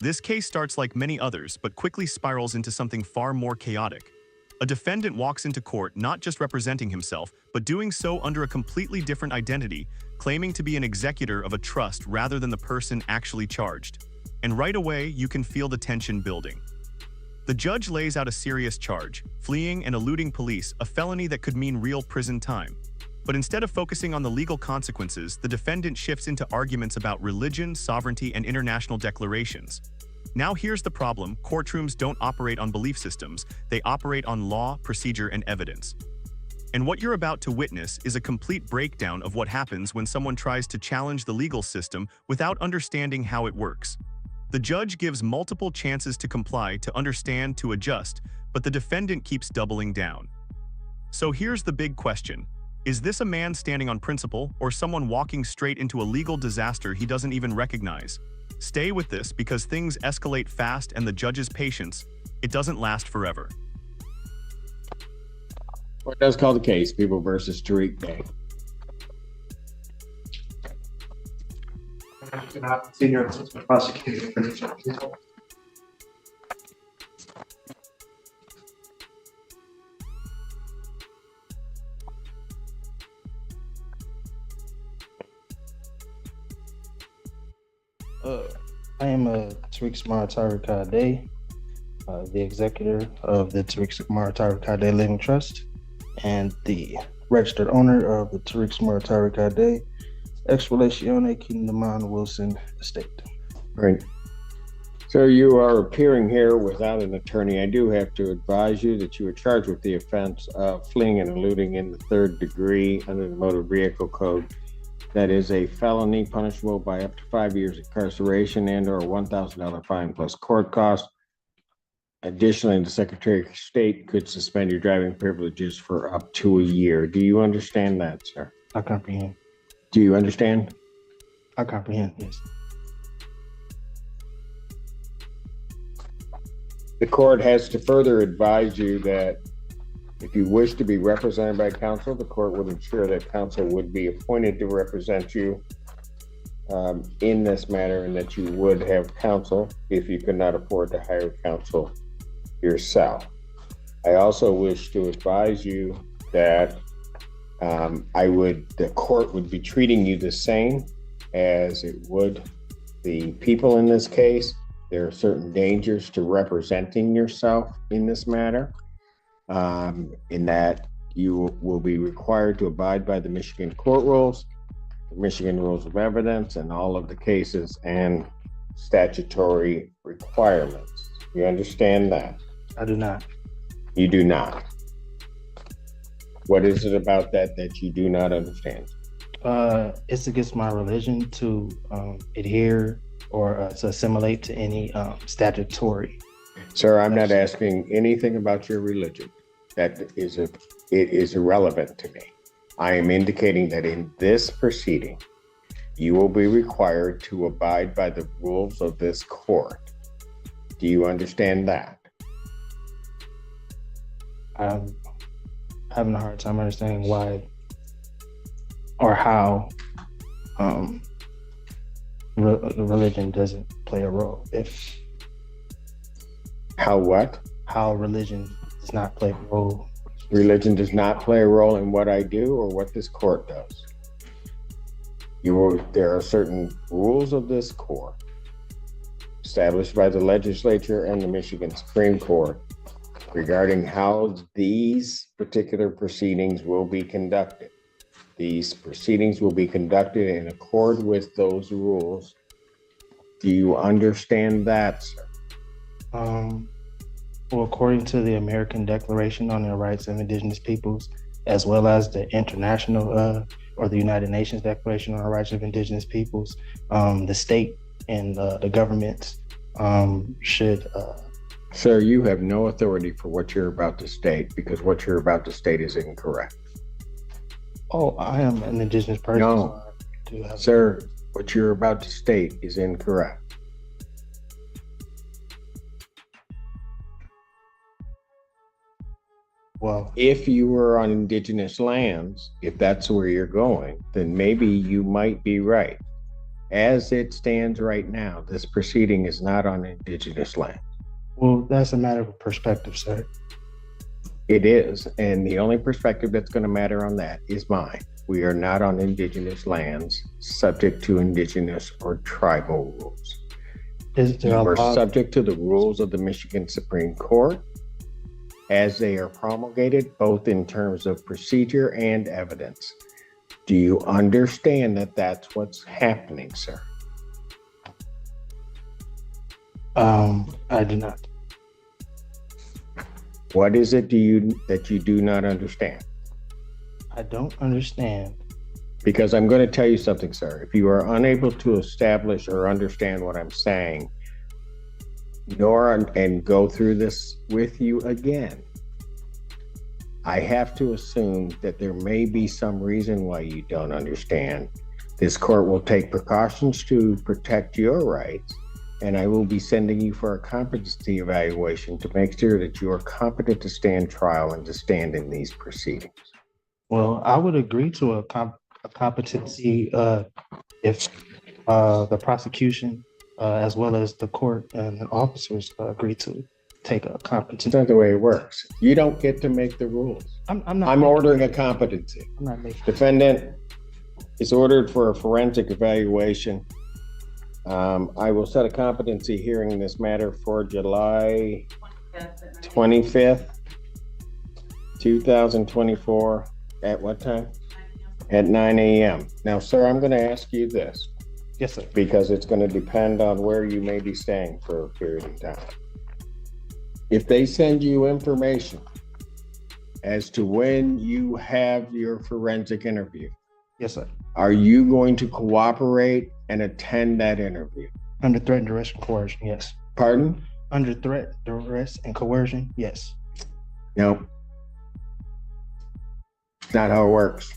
This case starts like many others, but quickly spirals into something far more chaotic. A defendant walks into court not just representing himself, but doing so under a completely different identity, claiming to be an executor of a trust rather than the person actually charged. And right away, you can feel the tension building. The judge lays out a serious charge, fleeing and eluding police, a felony that could mean real prison time. But instead of focusing on the legal consequences, the defendant shifts into arguments about religion, sovereignty, and international declarations. Now here's the problem: courtrooms don't operate on belief systems, they operate on law, procedure, and evidence. And what you're about to witness is a complete breakdown of what happens when someone tries to challenge the legal system without understanding how it works. The judge gives multiple chances to comply, to understand, to adjust, but the defendant keeps doubling down. So here's the big question. Is this a man standing on principle, or someone walking straight into a legal disaster he doesn't even recognize? Stay with this, because things escalate fast and the judge's patience, it doesn't last forever. Court does call the case, People versus Tariq Day. Senior Assistant Prosecutor. I am Tariq Day, the executor of the Tariq Day Living Trust and the registered owner of the Tariq Day Ex Relatione Kingdom Wilson Estate. Right. So you are appearing here without an attorney. I do have to advise you that you are charged with the offense of fleeing and eluding in the third degree under the Motor Vehicle Code. That is a felony punishable by up to 5 years incarceration and/or a $1,000 fine plus court costs. Additionally, the Secretary of State could suspend your driving privileges for up to a year. Do you understand that, sir? I comprehend. Do you understand? I comprehend, yes. The court has to further advise you that if you wish to be represented by counsel, the court would ensure that counsel would be appointed to represent you in this matter, and that you would have counsel if you could not afford to hire counsel yourself. I also wish to advise you that the court would be treating you the same as it would the people in this case. There are certain dangers to representing yourself in this matter, in that you will be required to abide by the Michigan court rules, the Michigan rules of evidence, and all of the cases and statutory requirements. You understand that? I do not. You do not. What is it about that you do not understand? It's against my religion to adhere or to assimilate to any statutory. Sir, I'm not asking anything about your religion. It is irrelevant to me. I am indicating that in this proceeding, you will be required to abide by the rules of this court. Do you understand that? I'm having a hard time understanding why or how religion doesn't play a role. How what? How religion does not play a role. Religion does not play a role in what I do or what this court does. There are certain rules of this court established by the legislature and the Michigan Supreme Court regarding how these particular proceedings will be conducted. These proceedings will be conducted in accord with those rules. Do you understand that, sir? Well, according to the American Declaration on the Rights of Indigenous Peoples, as well as the international or the United Nations Declaration on the Rights of Indigenous Peoples, the state and the government should... Sir, you have no authority for what you're about to state, because what you're about to state is incorrect. Oh, I am an Indigenous person. No, sir, what you're about to state is incorrect. Well, if you were on indigenous lands, if that's where you're going, then maybe you might be right. As it stands right now, this proceeding is not on indigenous land. Well, that's a matter of perspective, sir. It is, and the only perspective that's going to matter on that is mine. We are not on indigenous lands subject to indigenous or tribal rules. Is there You a are law? subject to the rules of the Michigan Supreme Court as they are promulgated, both in terms of procedure and evidence. Do you understand that that's what's happening, sir? I do not. What is it that you do not understand? I don't understand. Because I'm going to tell you something, sir. If you are unable to establish or understand what I'm saying, and go through this with you again, I have to assume that there may be some reason why you don't understand. This court will take precautions to protect your rights, and I will be sending you for a competency evaluation to make sure that you are competent to stand trial and to stand in these proceedings. Well, I would agree to a competency if the prosecution as well as the court and the officers agree to take a competency. That's not the way it works. You don't get to make the rules. I'm not. I'm ordering a competency. I'm not making. Defendant is ordered for a forensic evaluation. I will set a competency hearing in this matter for July 25th, 2024. At what time? At 9 a.m. Now, sir, I'm going to ask you this. Yes, sir. Because it's going to depend on where you may be staying for a period of time. If they send you information as to when you have your forensic interview, Yes, sir. are you going to cooperate and attend that interview? Under threat, duress, and coercion, yes. Pardon? Under threat, duress, and coercion, yes. No. It's not how it works.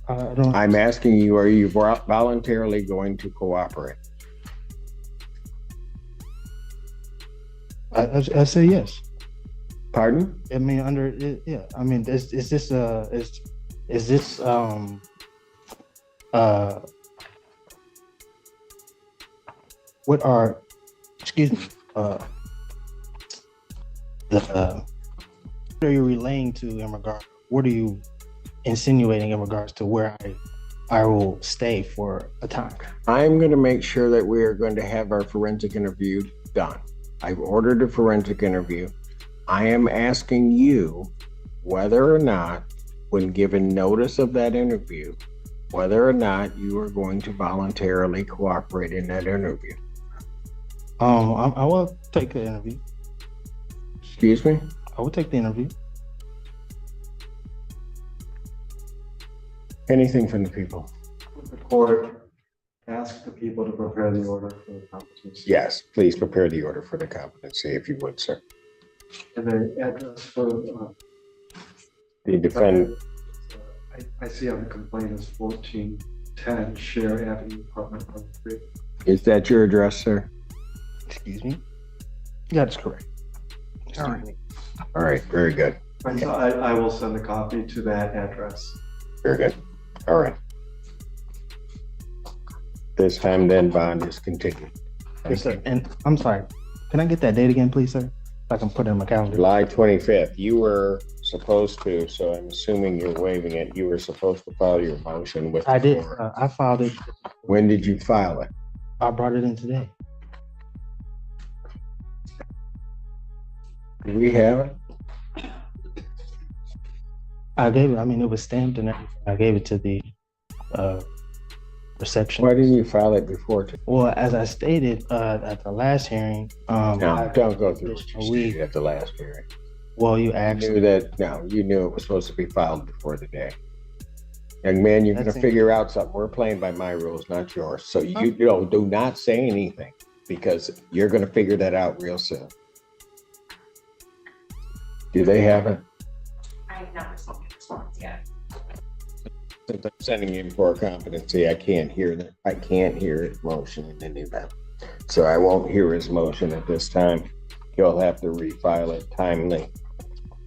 I don't. I'm asking you, are you voluntarily going to cooperate? I say yes. Pardon? I mean, yeah. I mean, is this what are, excuse me, what are you relaying to in regard? What are you insinuating in regards to where I will stay for a time? I'm going to make sure that we are going to have our forensic interview done. I've ordered a forensic interview. I am asking you whether or not, when given notice of that interview, whether or not you are going to voluntarily cooperate in that interview. I will take the interview. Excuse me? I will take the interview. Anything from the people? The court ask the people to prepare the order for the competency. Yes, please prepare the order for the competency if you would, sir. And the address for, The defendant, I see on the complaint is 1410 Share Avenue, apartment 1-3. is that your address, sir? Excuse me? That's correct. All right, very good. And so I will send a copy to that address. Very good. All right. This time then bond is continued. Yes, sir. And I'm sorry, can I get that date again, please, sir? I can put it in my calendar. July 25th, you were supposed to, so I'm assuming you're waiving it. You were supposed to file your motion with I the did. court. I filed it. When did you file it? I brought it in today. Do we have it? I gave it. I mean, it was stamped and everything. I gave it to the reception. Why didn't you file it before? Well, as I stated at the last hearing, No, don't go through what a you week. stated at the last hearing. Well, you You asked. knew that, no, you knew it was supposed to be filed before the day. Young man, you're That's gonna figure out something. We're playing by my rules, not yours. So you know, do not say anything because you're gonna figure that out real soon. Do they have it? I have not received a response yet. Since I'm sending in for a competency, I can't hear that. I can't hear his motion in any event. So I won't hear his motion at this time. He'll have to refile it timely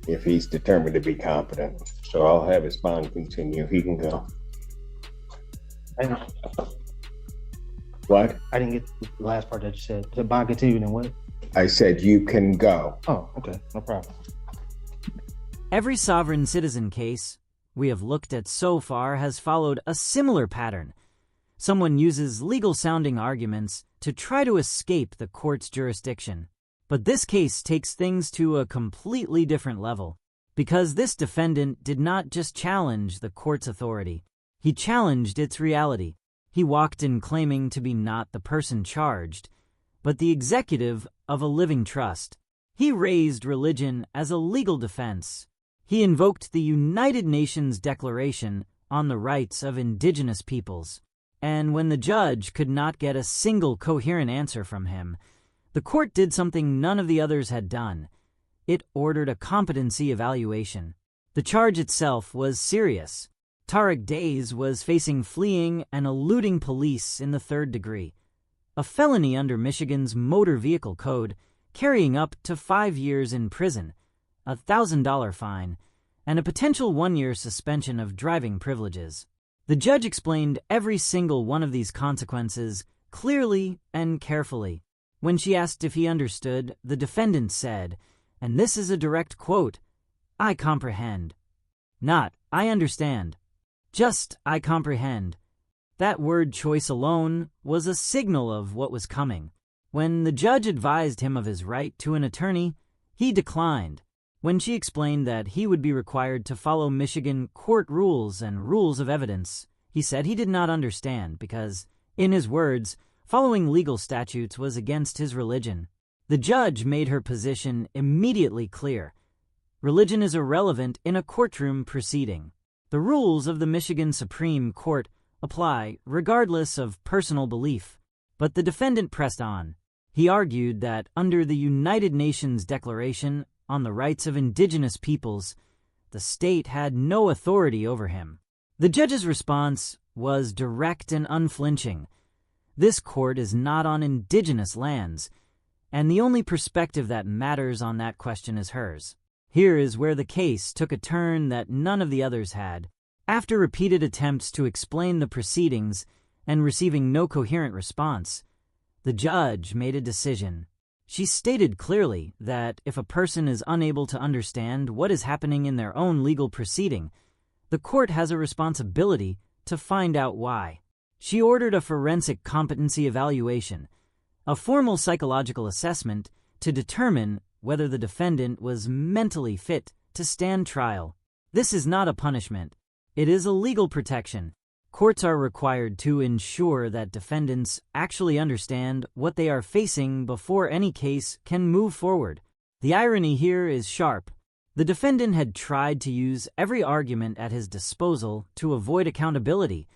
if he's determined to be competent. So I'll have his bond continue. He can go. What? I didn't get the last part that you said. The bond continued and what? I said you can go. Oh, okay. No problem. Every sovereign citizen case we have looked at so far has followed a similar pattern. Someone uses legal-sounding arguments to try to escape the court's jurisdiction. But this case takes things to a completely different level, because this defendant did not just challenge the court's authority. He challenged its reality. He walked in claiming to be not the person charged, but the executive of a living trust. He raised religion as a legal defense. He invoked the United Nations Declaration on the Rights of Indigenous Peoples. And when the judge could not get a single coherent answer from him, the court did something none of the others had done. It ordered a competency evaluation. The charge itself was serious. Tariq Days was facing fleeing and eluding police in the third degree, a felony under Michigan's Motor Vehicle Code, carrying up to 5 years in prison, a $1,000 fine, and a potential 1-year suspension of driving privileges. The judge explained every single one of these consequences clearly and carefully. When she asked if he understood, the defendant said, and this is a direct quote, "I comprehend." Not, "I understand." Just, "I comprehend." That word choice alone was a signal of what was coming. When the judge advised him of his right to an attorney, he declined. When she explained that he would be required to follow Michigan court rules and rules of evidence, he said he did not understand because, in his words, following legal statutes was against his religion. The judge made her position immediately clear. Religion is irrelevant in a courtroom proceeding. The rules of the Michigan Supreme Court apply regardless of personal belief. But the defendant pressed on. He argued that under the United Nations Declaration on the Rights of Indigenous Peoples, the state had no authority over him. The judge's response was direct and unflinching. This court is not on indigenous lands, and the only perspective that matters on that question is hers. Here is where the case took a turn that none of the others had. After repeated attempts to explain the proceedings and receiving no coherent response, the judge made a decision. She stated clearly that if a person is unable to understand what is happening in their own legal proceeding, the court has a responsibility to find out why. She ordered a forensic competency evaluation, a formal psychological assessment to determine whether the defendant was mentally fit to stand trial. This is not a punishment. It is a legal protection. Courts are required to ensure that defendants actually understand what they are facing before any case can move forward. The irony here is sharp. The defendant had tried to use every argument at his disposal to avoid accountability: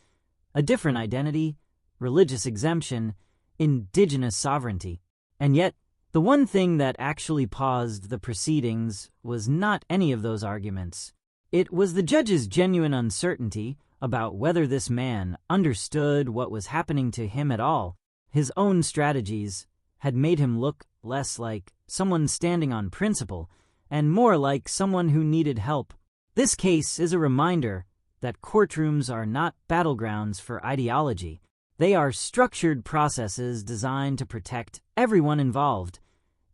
a different identity, religious exemption, indigenous sovereignty. And yet, the one thing that actually paused the proceedings was not any of those arguments. It was the judge's genuine uncertainty about whether this man understood what was happening to him at all. His own strategies had made him look less like someone standing on principle and more like someone who needed help. This case is a reminder that courtrooms are not battlegrounds for ideology. They are structured processes designed to protect everyone involved,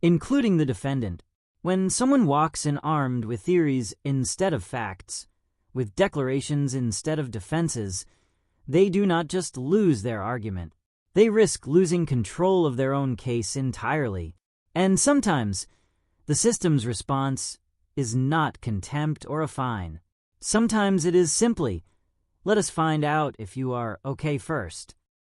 including the defendant. When someone walks in armed with theories instead of facts, with declarations instead of defenses, they do not just lose their argument. They risk losing control of their own case entirely. And sometimes, the system's response is not contempt or a fine. Sometimes it is simply, let us find out if you are okay first.